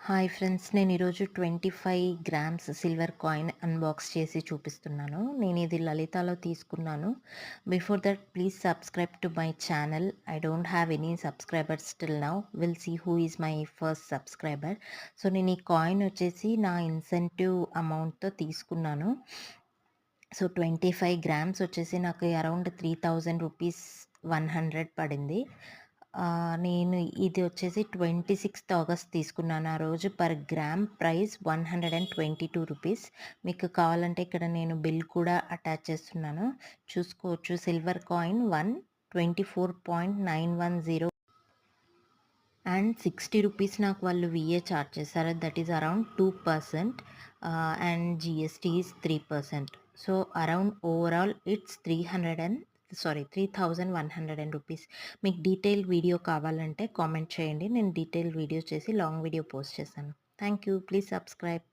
Hi friends, నేను ఈరోజు 25 grams silver coin unbox చేసి చూపిస్తున్నాను. నేను ఇది లలితాలో తీసుకున్నాను. Before that please subscribe to my channel. I don't have any subscribers till now. Will see who is my first subscriber. So నేను ఈ కాయిన్ వచ్చేసి నా ఇన్సెంటివ్ అమౌంట్తో తీసుకున్నాను. సో 25 గ్రామ్స్ వచ్చేసి నాకు అరౌండ్ 3000 రూపీస్ 100 పడింది. నేను ఇది వచ్చేసి 26th ఆగస్ట్ తీసుకున్నాను. ఆ రోజు పర్ గ్రామ్ ప్రైస్ 122 రూపీస్. మీకు కావాలంటే ఇక్కడ నేను బిల్ కూడా అటాచ్ చేస్తున్నాను, చూసుకోవచ్చు. సిల్వర్ కాయిన్ 24.910 అండ్ 60 రూపీస్ నాకు వాళ్ళు విఏ చార్జ్ చేశారు. That is around 2%. And GST is 3%. So around overall it's 3100 rupees. మీకు డీటెయిల్ వీడియో కావాలంటే కామెంట్ చేయండి, నేను డీటెయిల్ వీడియో చేసి లాంగ్ వీడియో పోస్ట్ చేశాను. Thank you. Please subscribe.